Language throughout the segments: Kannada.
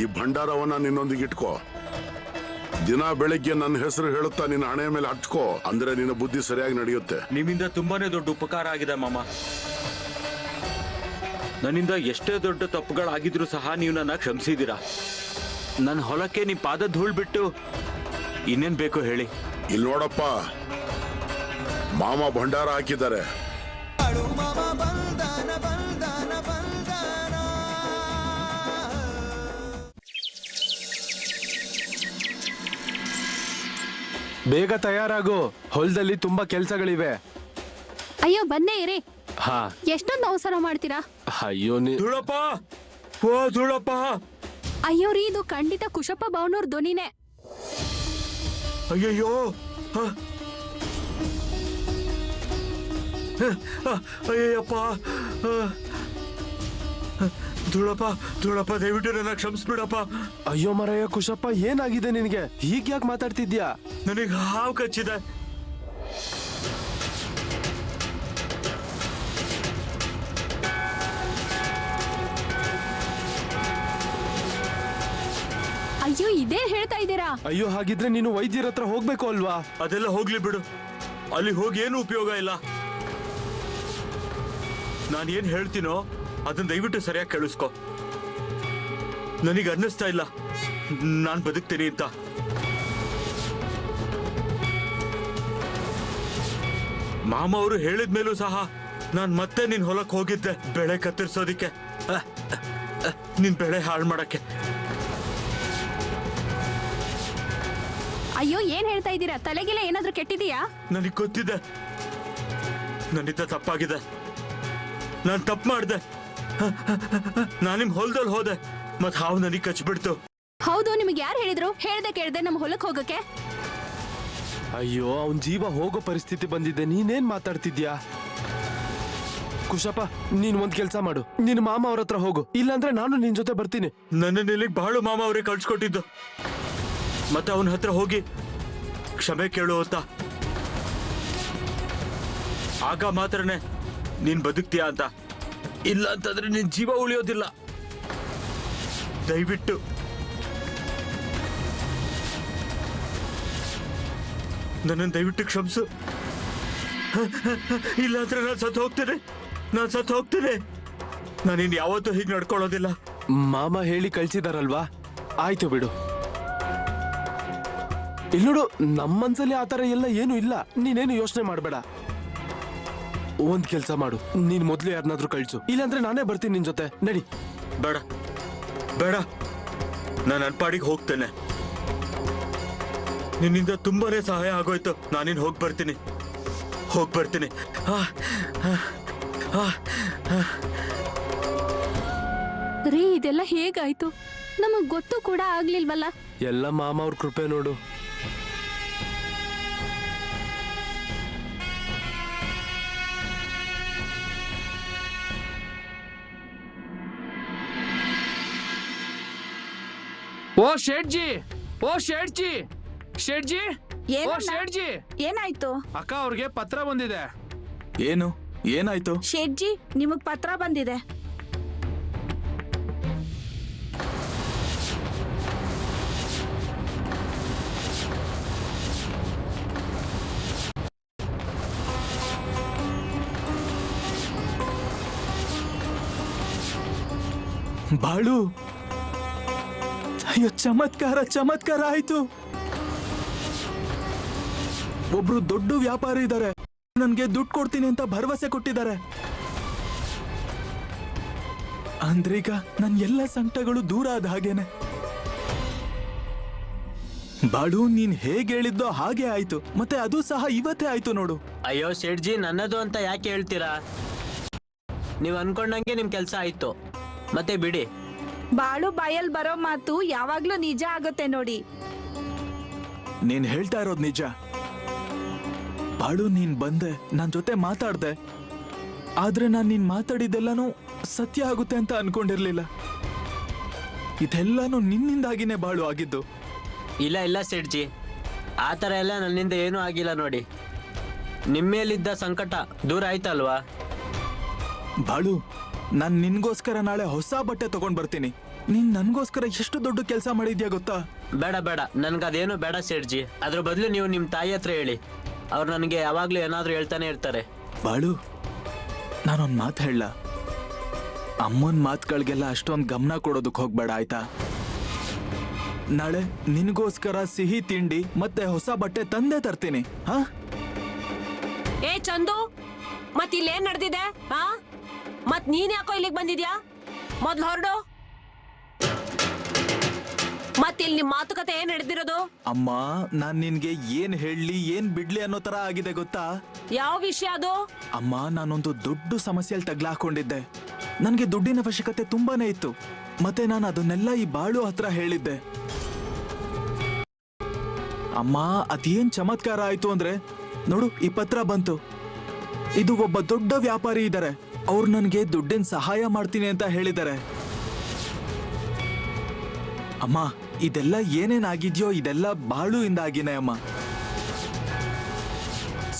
ಈ ಭಂಡಾರವನ್ನ ನಿನ್ನೊಂದಿಗೆ ಇಟ್ಕೋ. ದಿನ ಬೆಳಿಗ್ಗೆ ನನ್ನ ಹೆಸರು ಹೇಳುತ್ತಾ ನಿನ್ನ ಹಣೆಯ ಮೇಲೆ ಹಚ್ಕೋ, ಅಂದ್ರೆ ನಿನ್ನ ಬುದ್ಧಿ ಸರಿಯಾಗಿ ನಡೆಯುತ್ತೆ. ನಿಮ್ಮಿಂದ ತುಂಬಾನೇ ದೊಡ್ಡ ಉಪಕಾರ ಆಗಿದೆ ಮಾಮ. ನನ್ನಿಂದ ಎಷ್ಟೇ ದೊಡ್ಡ ತಪ್ಪುಗಳಾಗಿದ್ರು ಸಹ ನೀವು ನನ್ನ ಕ್ಷಮಿಸಿದ್ದೀರಾ. ನನ್ನ ಹೊಲಕ್ಕೆ ನೀವು ಪಾದ ಧೂಳ್ ಬಿಟ್ಟು ಇನ್ನೇನ್ ಬೇಕು ಹೇಳಿ? ಇಲ್ಲಿ ನೋಡಪ್ಪ, ಮಾಮ ಭಂಡಾರ ಹಾಕಿದ್ದಾರೆ. ಬೇಗ ತಯಾರಾಗು, ಹೊಲದಲ್ಲಿ ತುಂಬಾ ಕೆಲ್ಸಗಳಿವೆ. ಅಯ್ಯೋ ಬಂದೇ ಇರಿ. ಹಾ, ಎಷ್ಟೊಂದು ಅವಸರ ಮಾಡ್ತೀರಾ? ಅಯ್ಯೋ ಧೂಳಪ್ಪ, ಓ ಧೂಳಪ್ಪ. ಅಯ್ಯೋ ರೀ, ಇದು ಖಂಡಿತ ಕುಶಪ್ಪ ಭವನವ್ರ ಧ್ವನಿನೇ. ಅಯ್ಯಯ್ಯೋ, ಅಯ್ಯಪ್ಪ. ಧೂಳಪ್ಪ, ಧೂಳಪ್ಪ, ದಯವಿಟ್ಟು ನನ್ನ ಕ್ಷಮಿಸ್ಬಿಡಪ್ಪ. ಅಯ್ಯೋ ಮರಯ್ಯ ಕುಶಪ್ಪ, ಏನಾಗಿದೆ ನಿನಗೆ? ಹೀಗ್ ಯಾಕೆ ಮಾತಾಡ್ತಿದ್ಯಾ? ನನಗೆ ಹಾವು ಕಚ್ಚಿದೆ. ಅಯ್ಯೋ, ಇದೇ ಹೇಳ್ತಾ ಇದ್ದೀರಾ? ಅಯ್ಯೋ, ಹಾಗಿದ್ರೆ ನೀನು ವೈದ್ಯರ ಹತ್ರ ಹೋಗ್ಬೇಕು ಅಲ್ವಾ? ಅದೆಲ್ಲ ಹೋಗ್ಲಿ ಬಿಡು, ಅಲ್ಲಿ ಹೋಗಿ ಏನು ಉಪಯೋಗ ಇಲ್ಲ. ನಾನೇನ್ ಹೇಳ್ತೀನೋ ಅದನ್ನ ದಯವಿಟ್ಟು ಸರಿಯಾಗಿ ಕೇಳಿಸ್ಕೊ. ನನಗೆ ಅನ್ನಿಸ್ತಾ ಇಲ್ಲ ನಾನ್ ಬದುಕ್ತೀನಿ ಅಂತ. ಮಾಮ ಅವರು ಹೇಳಿದ್ಮೇಲೂ ಸಹ ನಾನ್ ಮತ್ತೆ ನಿನ್ ಹೊಲಕ್ ಹೋಗಿದ್ದೆ ಬೆಳೆ ಕತ್ತರಿಸೋದಿಕ್ಕೆ, ನಿನ್ ಬೆಳೆ ಹಾಳು ಮಾಡಕ್ಕೆ. ಅಯ್ಯೋ, ಏನ್ ಹೇಳ್ತಾ ಇದ್ದೀರಾ? ತಲೆಗಿಲ್ಲ ಏನಾದ್ರೂ ಕೆಟ್ಟಿದೀಯಾ? ನನಗೆ ಗೊತ್ತಿದೆ ನನ್ನಿಂದ ತಪ್ಪಾಗಿದೆ. ನಾನ್ ತಪ್ಪು ಮಾಡ್ದೆ. ನಾನ್ ನಿಮ್ ಹೊಲದಲ್ಲಿ ಹೋದೆ, ಮತ್ ಹಾವು ನನಗೆ ಕಚ್ಬಿಡ್ತು. ಹೌದು, ನಿಮ್ಗೆ ಯಾರು ಹೇಳಿದ್ರು? ಹೇಳ್ದೆ ಕೇಳ್ದೆ ನಮ್ಮ ಹೊಲಕ್ ಹೋಗಕ್ಕೆ? ಅಯ್ಯೋ, ಅವನ್ ಜೀವ ಹೋಗೋ ಪರಿಸ್ಥಿತಿ ಬಂದಿದೆ, ನೀನೇನ್ ಮಾತಾಡ್ತಿದ್ಯಾ? ಕುಶಪ್ಪ, ನೀನ್ ಒಂದ್ ಕೆಲ್ಸ ಮಾಡು, ನಿನ್ ಮಾಮ ಅವ್ರ ಹತ್ರ ಹೋಗು, ಇಲ್ಲಾಂದ್ರೆ ನಾನು ನಿನ್ ಜೊತೆ ಬರ್ತೀನಿ. ನನ್ನ ಇಲ್ಲಿಗೆ ಬಾಳು ಮಾಮ ಅವರೇ ಕಳ್ಸ್ಕೊಟ್ಟಿದ್ದು. ಮತ್ತೆ ಅವನ ಹತ್ರ ಹೋಗಿ ಕ್ಷಮೆ ಕೇಳು ಅಂತ. ಆಗ ಮಾತ್ರನೇ ನೀನ್ ಬದುಕ್ತೀಯ ಅಂತ. ಇಲ್ಲ ಅಂತಂದ್ರೆ ನಿನ್ ಜೀವ ಉಳಿಯೋದಿಲ್ಲ. ದಯವಿಟ್ಟು ನನ್ನನ್ನು ದಯವಿಟ್ಟು ಕ್ಷಮಿಸು. ಇಲ್ಲ ಅಂದ್ರೆ ನಾನು ಸತ್ತು ಹೋಗ್ತೇನೆ. ನಾನಿನ್ ಯಾವತ್ತೂ ಹೀಗೆ ನಡ್ಕೊಳ್ಳೋದಿಲ್ಲ. ಮಾಮ ಹೇಳಿ ಕಳ್ಸಿದಾರಲ್ವಾ, ಆಯ್ತು ಬಿಡು. ಇಲ್ಲಿ ನೋಡು, ನಮ್ಮ ಮನ್ಸಲ್ಲಿ ಆತರ ಎಲ್ಲ ಏನು ಇಲ್ಲ, ನೀನೇನು ಯೋಚನೆ ಮಾಡ್ಬೇಡ. ಒಂದ್ ಕೆಲ್ಸ ಮಾಡು, ನೀನ್ ಮೊದ್ಲು ಯಾರನ್ನಾದ್ರೂ ಕಳ್ಸು, ಇಲ್ಲಾಂದ್ರೆ ನಾನೇ ಬರ್ತೀನಿ ನಿನ್ ಜೊತೆ. ನಡಿ. ಬೇಡ ಬೇಡ, ನಾನು ಅನ್ಪಾಡಿಗೆ ಹೋಗ್ತೇನೆ. ನಿನ್ನಿಂದ ತುಂಬಾನೇ ಸಹಾಯ ಆಗೋಯ್ತು. ನಾನಿನ್ ಹೋಗಿ ಬರ್ತೀನಿ. ರೀ, ಇದೆಲ್ಲ ಹೇಗಾಯ್ತು? ನಮಗ್ ಗೊತ್ತು ಕೂಡ ಆಗ್ಲಿಲ್ವಲ್ಲ. ಎಲ್ಲ ಮಾಮ ಅವ್ರ ಕೃಪೆ ನೋಡು. ಓ ಶೇಠ್ಜಿ, ಓ ಶೇಠ್ಜಿ, ಶೇಠ್ಜಿ, ಓ ಶೇಠ್ಜಿ. ಏನಾಯ್ತು? ಅಕ್ಕ ಅವ್ರಿಗೆ ಪತ್ರ ಬಂದಿದೆ. ಏನು? ಏನಾಯ್ತು? ಶೇಠ್ಜಿ, ನಿಮಗ್ ಪತ್ರ ಬಂದಿದೆ. ಬಾಳು, ಅಯ್ಯೋ ಚಮತ್ಕಾರ ಆಯ್ತು. ಒಬ್ರು ದೊಡ್ಡ ವ್ಯಾಪಾರಿ ಇದ್ದಾರೆ, ನನ್ಗೆ ದುಡ್ಡು ಕೊಡ್ತೀನಿ ಅಂತ ಭರವಸೆ ಕೊಟ್ಟಿದ್ದಾರೆ. ಅಂದ್ರೀಗ ನನ್ ಎಲ್ಲ ಸಂಕಟಗಳು ದೂರ ಆದ ಹಾಗೇನೆ. ಬಾಳು, ನೀನ್ ಹೇಗೆ ಹೇಳಿದ್ದೋ ಹಾಗೆ ಆಯ್ತು, ಮತ್ತೆ ಅದು ಸಹ ಇವತ್ತೇ ಆಯ್ತು ನೋಡು. ಅಯ್ಯೋ ಶೇಠ್ಜಿ, ನನ್ನದು ಅಂತ ಯಾಕೆ ಹೇಳ್ತೀರಾ? ನೀವ್ ಅನ್ಕೊಂಡಂಗೆ ನಿಮ್ ಕೆಲ್ಸ ಆಯ್ತು, ಮತ್ತೆ ಬಿಡಿ. ಬಾಳು ಬಾಯಲ್ ಬರೋ ಮಾತು ಯಾವಾಗ್ಲೂ ನಿಜ ಆಗುತ್ತೆ ನೋಡಿ. ನೀನ್ ಹೇಳ್ತಾ ಇರೋದ್ ನಿಜ. ಬಾಳು, ನೀನ್ ಬಂದೆ, ನನ್ ಜೊತೆ ಮಾತಾಡ್ದೆ, ಆದ್ರೆ ನಾನ್ ನೀನ್ ಮಾತಾಡಿದ್ದೆಲ್ಲಾನು ಸತ್ಯ ಆಗುತ್ತೆ ಅಂತ ಅನ್ಕೊಂಡಿರ್ಲಿಲ್ಲ. ಇದೆಲ್ಲಾನು ನಿನ್ನಿಂದಾಗಿನೇ ಬಾಳು ಆಗಿದ್ದು. ಇಲ್ಲ ಶೇಠ್ಜಿ, ಆ ಥರ ಎಲ್ಲ ನನ್ನಿಂದ ಏನೂ ಆಗಿಲ್ಲ ನೋಡಿ. ನಿಮ್ಮೇಲಿದ್ದ ಸಂಕಟ ದೂರ ಆಯ್ತಲ್ವಾ? ಬಾಳು, ನಾನ್ ನಿನ್ಗೋಸ್ಕರ ನಾಳೆ ಹೊಸ ಬಟ್ಟೆ ತಗೊಂಡ್ ಬರ್ತೀನಿ. ನೀನ್ ನನ್ಗೋಸ್ಕರ ಎಷ್ಟು ದೊಡ್ಡ ಕೆಲಸ ಮಾಡಿದ್ಯಾ ಗೊತ್ತಾ? ಬೇಡ ಬೇಡ, ನನ್ಗದೇನು ಬೇಡ ಸೇಠ್ಜಿ. ಅದ್ರ ಬದಲು ನೀವು ನಿಮ್ಮ ತಾಯಿ ಹತ್ರ ಹೇಳಿ. ಅವ್ರು ನನಗೆ ಯಾವಾಗ್ಲೂ ಏನಾದ್ರೂ ಹೇಳ್ತಾನೆ ಇರ್ತಾರೆ. ಬಾಳು, ನಾನೊಂದ್ ಮಾತು ಹೇಳ. ಅಮ್ಮನ್ ಮಾತುಗಳಿಗೆಲ್ಲ ಅಷ್ಟೊಂದು ಗಮನ ಕೊಡೋದಕ್ಕೆ ಹೋಗ್ಬೇಡ, ಆಯ್ತಾ? ನಾಳೆ ನಿನ್ಗೋಸ್ಕರ ಸಿಹಿ ತಿಂಡಿ ಮತ್ತೆ ಹೊಸ ಬಟ್ಟೆ ತಂದೆ ತರ್ತೀನಿ. ಹಾ? ಏ ಚಂದು, ಮತ್ ಇಲ್ಲೇನ್ ನಡೆದಿದೆ? ಹಾ, ಮತ್ ನೀನ್ ಯಾಕೋ ಇಲ್ಲಿಗೆ ಬಂದಿದ್ಯಾ? ಮೊದ್ಲು ಹೊರಡು. ಮತ್ ಇಲ್ಲಿ ನಿಮ್ ಮಾತುಕತೆ ಏನ್ ನಡೆದಿರೋದು? ಅಮ್ಮ, ನಾನ್ ನಿನ್ಗೆ ಏನ್ ಹೇಳಿ ಏನ್ ಬಿಡ್ಲಿ ಅನ್ನೋ ತರ ಆಗಿದೆ ಗೊತ್ತಾ? ಯಾವ ವಿಷಯ ಅದು? ಅಮ್ಮ, ನಾನೊಂದು ದೊಡ್ಡ ಸಮಸ್ಯೆಯಲ್ಲಿ ತಗ್ಲಾಕೊಂಡಿದ್ದೆ. ನನ್ಗೆ ದುಡ್ಡಿನ ಅವಶ್ಯಕತೆ ತುಂಬಾನೇ ಇತ್ತು. ಮತ್ತೆ ನಾನು ಅದನ್ನೆಲ್ಲ ಈ ಬಾಳು ಹತ್ರ ಹೇಳಿದ್ದೆ. ಅಮ್ಮ, ಅದೇನ್ ಚಮತ್ಕಾರ ಆಯ್ತು ಅಂದ್ರೆ, ನೋಡು, ಈ ಪತ್ರ ಬಂತು. ಇದು ಒಬ್ಬ ದೊಡ್ಡ ವ್ಯಾಪಾರಿ ಇದ್ದಾರೆ. ಅವ್ರು ನನ್ಗೆ ದುಡ್ಡಿನ ಸಹಾಯ ಮಾಡ್ತೀನಿ ಅಂತ ಹೇಳಿದ್ದಾರೆ. ಅಮ್ಮ, ಇದೆಲ್ಲ ಏನೇನಾಗಿದ್ಯೋ ಇದೆಲ್ಲ ಬಾಳು ಇಂದಾಗಿನೇ ಅಮ್ಮ.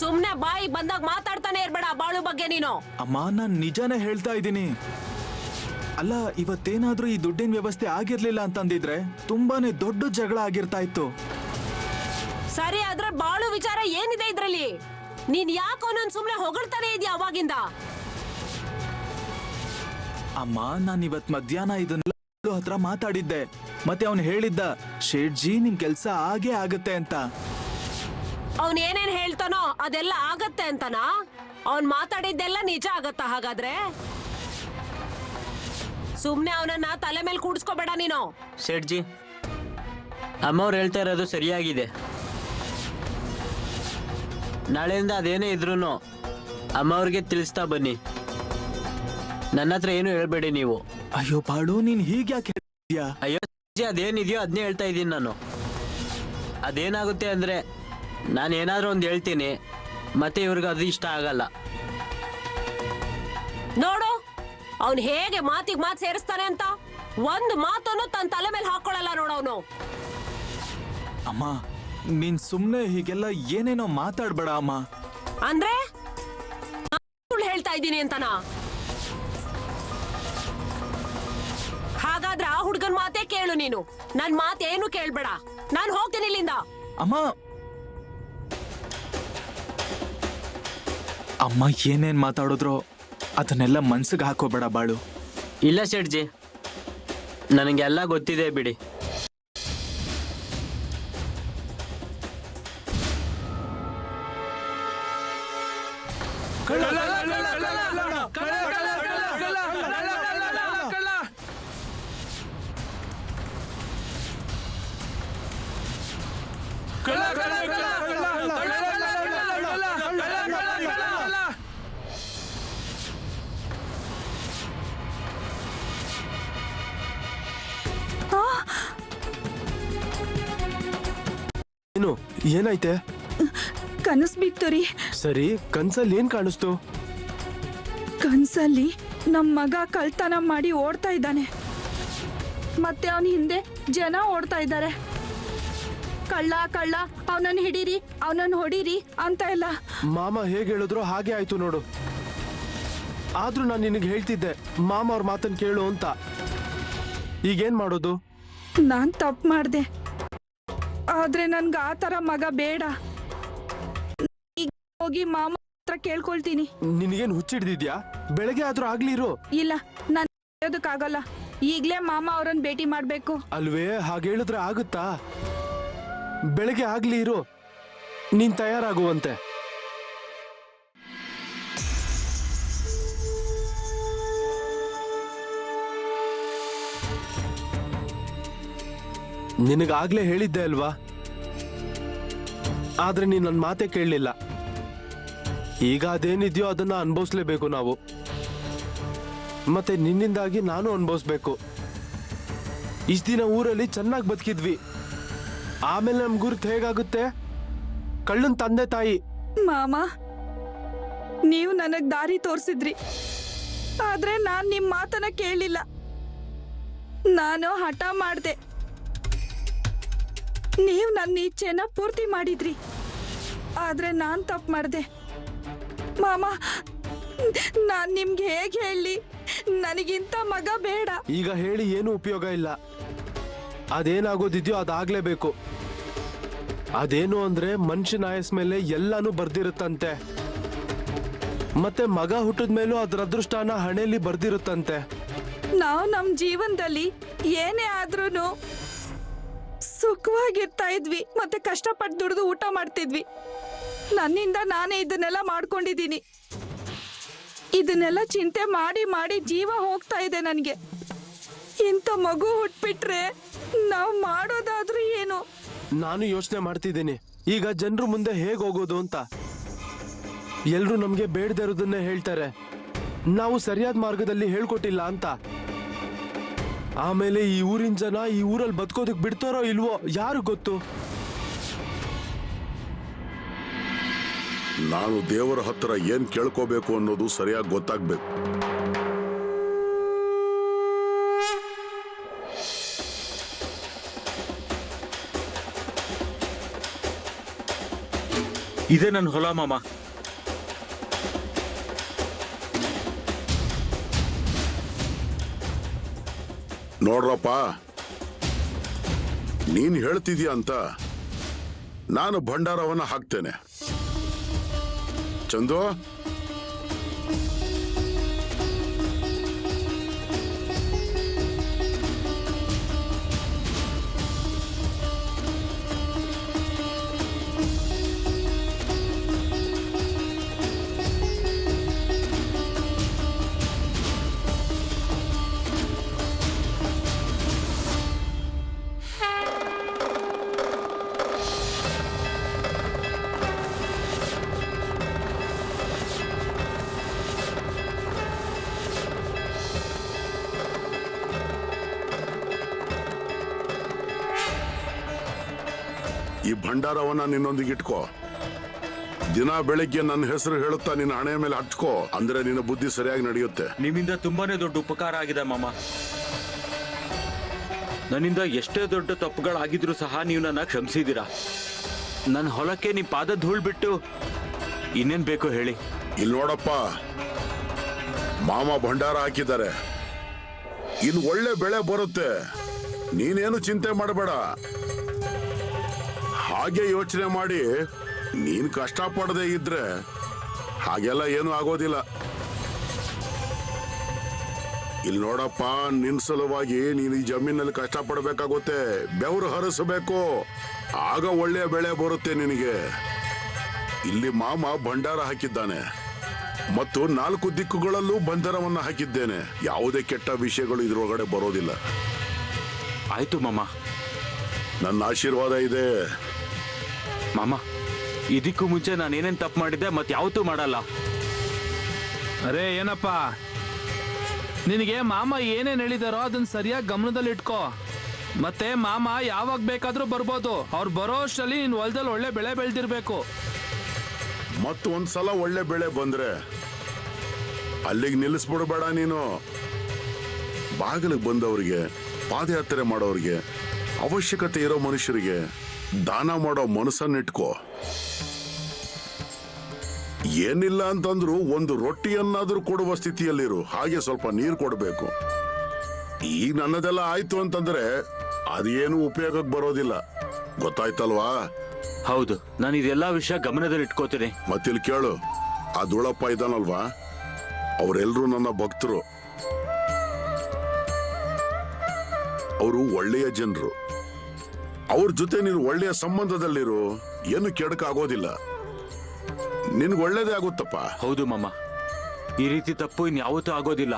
ಸುಮ್ನೆ ಬಾಯಿ ಬಂದಾಗ ಮಾತಾಡ್ತಾನೆ ಇರ್ಬೇಡ ಬಾಳು ಬಗ್ಗೆ ನೀನು. ಅಮ್ಮ, ನಾನ್ ನಿಜಾನೇ ಹೇಳ್ತಾ ಇದ್ದೀನಿ. ಅಲ್ಲ, ಇವತ್ತೇನಾದ್ರೂ ಈ ದುಡ್ಡಿನ ವ್ಯವಸ್ಥೆ ಆಗಿರ್ಲಿಲ್ಲ ಅಂತಂದಿದ್ರೆ ತುಂಬಾನೇ ದೊಡ್ಡ ಜಗಳ ಆಗಿರ್ತಾ ಇತ್ತು. ಸರಿ, ಆದ್ರೆ ಬಾಳು ವಿಚಾರ ಏನಿದೆ ಇದ್ರಲ್ಲಿ? ನೀನ್ ಯಾಕೋ ನನ್ ಸುಮ್ನೆ ಹೊಗಳ್ತಾನೆ ಇದೀಯ ಅವಾಗಿಂದ? ಅಮ್ಮ, ನಾನ್ ಇವತ್ ಮಧ್ಯಾಹ್ನ ಇದನ್ನೆಲ್ಲ ಬಾಳು ಹತ್ರ ಮಾತಾಡಿದ್ದೆ. ಮತ್ತೆ ಅವನು ಹೇಳಿದ್ದ, ಶೇಠ್ಜಿ, ನಿಮ್ ಕೆಲ್ಸ ಆಗೇ ಆಗತ್ತೆ ಅಂತ. ಅವ್ನ್ ಏನೇನ್ ಹೇಳ್ತಾನೋ ಅದೆಲ್ಲ ಆಗತ್ತೆ ಅಂತನಾ? ಅವ್ನ್ ಮಾತಾಡಿದ್ದೆಲ್ಲ ನಿಜ ಆಗತ್ತಾ ಹಾಗಾದ್ರೆ? ಸುಮ್ನೆ ಅವನನ್ನ ತಲೆ ಮೇಲೆ ಕೂಡ್ಸ್ಕೋಬೇಡ ನೀನು. ಸೇಠ್ಜಿ, ಅಮ್ಮವ್ರು ಹೇಳ್ತಾ ಇರೋದು ಸರಿಯಾಗಿದೆ. ನಾಳೆಯಿಂದ ಅದೇನೇ ಇದ್ರೂ ಅಮ್ಮವ್ರಿಗೆ ತಿಳಿಸ್ತಾ ಬನ್ನಿ. ನನ್ನ ಹತ್ರ ಏನು ಹೇಳ್ಬೇಡಿ ನೀವು. ಅಯ್ಯೋ ಬಾಳು, ನೀನ್ ಹೀಗ್ಯಾಕೆ ಹೇಳ್ತೀಯಾ? ಅಯ್ಯೋ ಸೇಠ್ಜಿ, ಅದೇನಿದೆಯೋ ಅದನ್ನೇ ಹೇಳ್ತಾ ಇದ್ದೀನಿ ನಾನು. ಅದೇನಾಗುತ್ತೆ ಅಂದ್ರೆ, ನಾನು ಏನಾದ್ರೂ ಒಂದು ಹೇಳ್ತೀನಿ, ಮತ್ತೆ ಇವ್ರಿಗೆ ಅದು ಇಷ್ಟ ಆಗಲ್ಲ. ನೋಡು, ಅವ್ನ್ ಹೇಗೆ ಮಾತಿಗೆ ಮಾತು ಸೇರಿಸ್ತಾನೆ ಅಂತ. ಒಂದು ಮಾತನ್ನು ತನ್ನ ತಲೆ ಮೇಲೆ ಹಾಕೊಳ್ಳಲ್ಲ ನೋಡವನು. ಅಮ್ಮ, ನೀನ್ ಸುಮ್ನೆ ಹೀಗೆಲ್ಲ ಏನೇನೋ ಮಾತಾಡ್ಬೇಡ ಅಮ್ಮ. ಅಂದ್ರೆ ಸುಳ್ಳು ಹೇಳ್ತಾ ಇದ್ದೀನಿ ಅಂತನಾ? ಹಾಗಾದ್ರೆ ಆ ಹುಡ್ಗನ್ ಮಾತೇ ಕೇಳು ನೀನು. ನನ್ ಮಾತೇನು ಕೇಳ್ಬೇಡ. ನಾನು ಹೋಗ್ತೀನಿ ಇಲ್ಲಿಂದ. ಅಮ್ಮ, ಅಮ್ಮ ಏನೇನ್ ಮಾತಾಡಿದ್ರು ಅದನ್ನೆಲ್ಲ ಮನ್ಸಿಗೆ ಹಾಕೋಬೇಡ ಬಾಳು. ಇಲ್ಲ ಸೇಠ್ಜಿ, ನನಗೆಲ್ಲ ಗೊತ್ತಿದೆ ಬಿಡಿ. ಏನು, ಏನಾಯ್ತೆ? ಕನಸು ಬಿತ್ತು ರೀ. ಸರಿ, ಕನ್ಸಲ್ಲಿ ಏನ್ ಕಾಣಿಸ್ತು? ಕನ್ಸಲ್ಲಿ ನಮ್ ಮಗ ಕಳ್ತನ ಮಾಡಿ ಓಡ್ತಾ ಇದ್ದಾನೆ. ಮತ್ತೆ ಅವನ ಹಿಂದೆ ಜನ ಓಡ್ತಾ ಇದ್ದಾರೆ. ಕಳ್ಳ ಕಳ್ಳ, ಅವನನ್ನು ಹಿಡೀರಿ, ಅವನನ್ನು ಹೊಡೀರಿ ಅಂತ ಎಲ್ಲ. ಮಾಮ ಹೇಗೆ ಹೇಳಿದ್ರು ಹಾಗೆ ಆಯ್ತು ನೋಡು. ಆದ್ರೂ ನಾನು ನಿನಗೆ ಹೇಳ್ತಿದ್ದೆ ಮಾಮ ಅವ್ರ ಮಾತನ್ನ ಕೇಳು ಅಂತ. ಈಗೇನ್ ಮಾಡೋದು? ನಾನ್ ತಪ್ಪು ಮಾಡ್ದೆ. ಆದ್ರೆ ನನ್ಗೆ ಆ ತರ ಮಗ ಬೇಡ. ಈಗ ಹೋಗಿ ಮಾಮ ಹತ್ರ ಕೇಳ್ಕೊಳ್ತೀನಿ. ನಿನಗೇನ್ ಹುಚ್ಚಿಡ್ದಿದ್ಯಾ? ಬೆಳಗ್ಗೆ ಆದ್ರೂ ಆಗ್ಲಿರು. ಇಲ್ಲ, ನಾನು ಹೇಳೋದಕ್ಕಾಗಲ್ಲ. ಈಗ್ಲೇ ಮಾಮ ಅವ್ರನ್ನ ಭೇಟಿ ಮಾಡ್ಬೇಕು. ಅಲ್ವೇ, ಹಾಗೆ ಹೇಳಿದ್ರೆ ಆಗುತ್ತಾ? ಬೆಳಗ್ಗೆ ಆಗ್ಲಿ ಇರು, ನೀನ್ ತಯಾರಾಗುವಂತೆ. ನಿನಗಾಗ್ಲೇ ಹೇಳಿದ್ದೆ ಅಲ್ವಾ? ಆದ್ರೆ ನೀನ್ ನನ್ನ ಮಾತೇ ಕೇಳಲಿಲ್ಲ. ಈಗ ಅದೇನಿದ್ಯೋ ಅದನ್ನ ಅನುಭವಿಸ್ಲೇಬೇಕು ನಾವು. ಮತ್ತೆ ನಿನ್ನಿಂದಾಗಿ ನಾನು ಅನುಭವಿಸ್ಬೇಕು. ಇಷ್ಟ ದಿನ ಊರಲ್ಲಿ ಚೆನ್ನಾಗಿ ಬದುಕಿದ್ವಿ. ಆಮೇಲೆ ನಮ್ ಗುರುತು ಹೇಗಾಗುತ್ತೆ? ಕಳ್ಳನ್ ತಂದೆ ತಾಯಿ. ಮಾಮ, ನೀವು ನನಗ್ ದಾರಿ ತೋರಿಸಿದ್ರಿ. ಆದ್ರೆ ನಾನ್ ನಿಮ್ ಮಾತನ್ನ ಕೇಳಿಲ್ಲ. ನಾನು ಹಠ ಮಾಡ್ದೆ. ನೀವು ನನ್ನ ಇಚ್ಛೆನ ಪೂರ್ತಿ ಮಾಡಿದ್ರಿ. ಆದ್ರೆ ನಾನ್ ತಪ್ಪು ಮಾಡ್ದೆ. ಮಾಮ, ನಾನ್ ನಿಮ್ಗೆ ಹೇಗೆ ಹೇಳಿ? ನನಗಿಂತ ಮಗ ಬೇಡ. ಈಗ ಹೇಳಿ ಏನು ಉಪಯೋಗ ಇಲ್ಲ. ಅದೇನಾಗೋದಿದ್ಯೋ ಅದಾಗ್ಲೇಬೇಕು. ಅದೇನು ಅಂದ್ರೆ ಮನುಷ್ಯನ ಆಯಸ್ ಮೇಲೆ ಎಲ್ಲಾನು ಬರ್ದಿರುತ್ತಂತೆ. ಮತ್ತೆ ಮಗ ಹುಟ್ಟಿದ ಮೇಲೂ ಅದ್ರ ಅದೃಷ್ಟನ ಹಣೆಯಲ್ಲಿ ಬರ್ದಿರುತ್ತಂತೆ. ನಾವು ನಮ್ ಜೀವನದಲ್ಲಿ ಏನೇ ಆದ್ರೂನು ಸುಖವಾಗಿರ್ತಾ ಇದ್ವಿ, ಮತ್ತೆ ಕಷ್ಟಪಟ್ಟು ದುಡಿದು ಊಟ ಮಾಡ್ತಿದ್ವಿ. ನನ್ನಿಂದ ನಾನೇ ಇದನ್ನೆಲ್ಲ ಮಾಡ್ಕೊಂಡಿದ್ದೀನಿ. ಇದನ್ನೆಲ್ಲ ಚಿಂತೆ ಮಾಡಿ ಮಾಡಿ ಜೀವ ಹೋಗ್ತಾ ಇದೆ ನನಗೆ. ಇಂಥ ಮಗು ಹುಟ್ಬಿಟ್ರೆ ನಾವು ಮಾಡೋದಾದ್ರೂ ಏನು? ನಾನು ಯೋಚನೆ ಮಾಡ್ತಿದ್ದೀನಿ, ಈಗ ಜನರು ಮುಂದೆ ಹೇಗ್ ಹೋಗೋದು ಅಂತ. ಎಲ್ರು ನಮ್ಗೆ ಬೇಡದೇ ಇರೋದನ್ನೇ ಹೇಳ್ತಾರೆ, ನಾವು ಸರಿಯಾದ ಮಾರ್ಗದಲ್ಲಿ ಹೇಳ್ಕೊಟ್ಟಿಲ್ಲ ಅಂತ. ಆಮೇಲೆ ಈ ಊರಿನ ಜನ ಈ ಊರಲ್ಲಿ ಬದುಕೋದಕ್ ಬಿಡ್ತಾರೋ ಇಲ್ವೋ ಯಾರು ಗೊತ್ತು. ನಾನು ದೇವರ ಹತ್ರ ಏನ್ ಕೇಳ್ಕೋಬೇಕು ಅನ್ನೋದು ಸರಿಯಾಗಿ ಗೊತ್ತಾಗ್ಬೇಕು. ಇದೇ ನನ್ನ ಹೊಲ ಮಾಮ. ನೋಡ್ರಪ್ಪ, ನೀನ್ ಹೇಳ್ತಿದ್ಯಾ ಅಂತ ನಾನು ಭಂಡಾರವನ್ನ ಹಾಕ್ತೇನೆ. ಚಂದು, ಈ ಭಂಡಾರವನ್ನ ನಿನ್ನೊಂದಿಗೆ ಇಟ್ಕೋ. ದಿನ ಬೆಳಿಗ್ಗೆ ನನ್ನ ಹೆಸರು ಹೇಳುತ್ತಾ ನಿನ್ನ ಹಣೆಯ ಮೇಲೆ ಹಚ್ಕೋ, ಅಂದ್ರೆ ನಿನ್ನ ಬುದ್ಧಿ ಸರಿಯಾಗಿ ನಡೆಯುತ್ತೆ. ನಿಮ್ಮಿಂದ ತುಂಬಾನೇ ದೊಡ್ಡ ಉಪಕಾರ ಆಗಿದೆ ಮಾಮ. ನನ್ನಿಂದ ಎಷ್ಟೇ ದೊಡ್ಡ ತಪ್ಪುಗಳಾಗಿದ್ರು ಸಹ ನೀವು ನನ್ನ ಕ್ಷಮಿಸಿದ್ದೀರಾ. ನನ್ನ ಹೊಲಕ್ಕೆ ನಿಮ್ ಪಾದ ಧೂಳ್ ಬಿಟ್ಟು ಇನ್ನೇನ್ ಬೇಕು ಹೇಳಿ. ಇಲ್ಲಿ ನೋಡಪ್ಪ, ಮಾಮ ಭಂಡಾರ ಹಾಕಿದ್ದಾರೆ. ಇನ್ನು ಒಳ್ಳೆ ಬೆಳೆ ಬರುತ್ತೆ, ನೀನೇನು ಚಿಂತೆ ಮಾಡಬೇಡ. ಹಾಗೆ ಯೋಚನೆ ಮಾಡಿ ನೀನ್ ಕಷ್ಟಪಡದೆ ಇದ್ರೆ ಹಾಗೆಲ್ಲ ಏನು ಆಗೋದಿಲ್ಲ. ಇಲ್ಲಿ ನೋಡಪ್ಪ, ನಿನ್ ಸಲುವಾಗಿ ನೀನು ಈ ಜಮೀನಲ್ಲಿ ಕಷ್ಟಪಡಬೇಕಾಗುತ್ತೆ, ಬೆವರು ಹರಿಸಬೇಕು, ಆಗ ಒಳ್ಳೆಯ ಬೆಳೆ ಬರುತ್ತೆ ನಿನಗೆ. ಇಲ್ಲಿ ಮಾಮ ಭಂಡಾರ ಹಾಕಿದ್ದಾನೆ ಮತ್ತು 4 ದಿಕ್ಕುಗಳಲ್ಲೂ ಬಂಧನವನ್ನ ಹಾಕಿದ್ದೇನೆ. ಯಾವುದೇ ಕೆಟ್ಟ ವಿಷಯಗಳು ಇದ್ರೊಳಗಡೆ ಬರೋದಿಲ್ಲ. ಆಯ್ತು ಮಾಮ, ನನ್ನ ಆಶೀರ್ವಾದ ಇದೆ. ಮಾಮ, ಇದಕ್ಕೂ ಮುಂಚೆ ನಾನು ಏನೇನ್ ತಪ್ಪು ಮಾಡಿದ್ದೆ ಮತ್ತೆ ಯಾವತ್ತೂ ಮಾಡಲ್ಲ. ಅರೇ ಏನಪ್ಪ, ನಿನಗೆ ಮಾಮ ಏನೇನ್ ಹೇಳಿದಾರೋ ಅದನ್ನ ಸರಿಯಾಗಿ ಗಮನದಲ್ಲಿ ಇಟ್ಕೋ. ಮತ್ತೆ ಮಾಮ ಯಾವಾಗ ಬೇಕಾದ್ರೂ ಬರ್ಬೋದು. ಅವ್ರು ಬರೋ ಅಷ್ಟರಲ್ಲಿ ನಿನ್ ಹೊಲದಲ್ಲಿ ಒಳ್ಳೆ ಬೆಳೆ ಬೆಳೆದಿರ್ಬೇಕು. ಮತ್ತು ಒಂದ್ಸಲ ಒಳ್ಳೆ ಬೆಳೆ ಬಂದ್ರೆ ಅಲ್ಲಿಗೆ ನಿಲ್ಲಿಸ್ಬಿಡ್ಬೇಡ ನೀನು. ಬಾಗಿಲಿಗೆ ಬಂದವರಿಗೆ, ಪಾದಯಾತ್ರೆ ಮಾಡೋರಿಗೆ, ಅವಶ್ಯಕತೆ ಇರೋ ಮನುಷ್ಯರಿಗೆ ದಾನ ಮಾಡೋ ಮನಸ್ಸನ್ನಿಟ್ಕೋ. ಏನಿಲ್ಲ ಅಂತಂದ್ರು ಒಂದು ರೊಟ್ಟಿಯನ್ನಾದ್ರೂ ಕೊಡುವ ಸ್ಥಿತಿಯಲ್ಲಿರು. ಹಾಗೆ ಸ್ವಲ್ಪ ನೀರು ಕೊಡಬೇಕು. ಈಗ ನನ್ನದೆಲ್ಲ ಆಯ್ತು ಅಂತಂದ್ರೆ ಅದೇನು ಉಪಯೋಗಕ್ಕೆ ಬರೋದಿಲ್ಲ, ಗೊತ್ತಾಯ್ತಲ್ವಾ? ಹೌದು, ನಾನು ಇದೆಲ್ಲ ವಿಷಯ ಗಮನದಲ್ಲಿ ಇಟ್ಕೋತೀನಿ. ಮತ್ತಿಲ್ಲಿ ಕೇಳು, ಆ ಧೂಳಪ್ಪ ಇದ್ದಾನಲ್ವಾ, ಅವರೆಲ್ಲರೂ ನನ್ನ ಭಕ್ತರು. ಅವರು ಒಳ್ಳೆಯ ಜನರು. ಅವ್ರ ಜೊತೆ ನೀನು ಒಳ್ಳೆಯ ಸಂಬಂಧದಲ್ಲಿರು, ಏನು ಕೆಡಕಾಗೋದಿಲ್ಲ, ನಿನ್ಗೆ ಒಳ್ಳೇದೇ ಆಗುತ್ತಪ್ಪ. ಹೌದು ಮಾಮ, ಈ ರೀತಿ ತಪ್ಪು ಇನ್ಯಾವತ್ತೂ ಆಗೋದಿಲ್ಲ.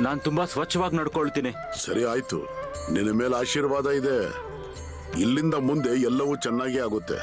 ನಾನು ತುಂಬಾ ಸ್ವಚ್ಛವಾಗಿ ನಡ್ಕೊಳ್ತೀನಿ. ಸರಿ, ಆಯ್ತು. ನಿನ್ನ ಮೇಲೆ ಆಶೀರ್ವಾದ ಇದೆ. ಇಲ್ಲಿಂದ ಮುಂದೆ ಎಲ್ಲವೂ ಚೆನ್ನಾಗಿ ಆಗುತ್ತೆ.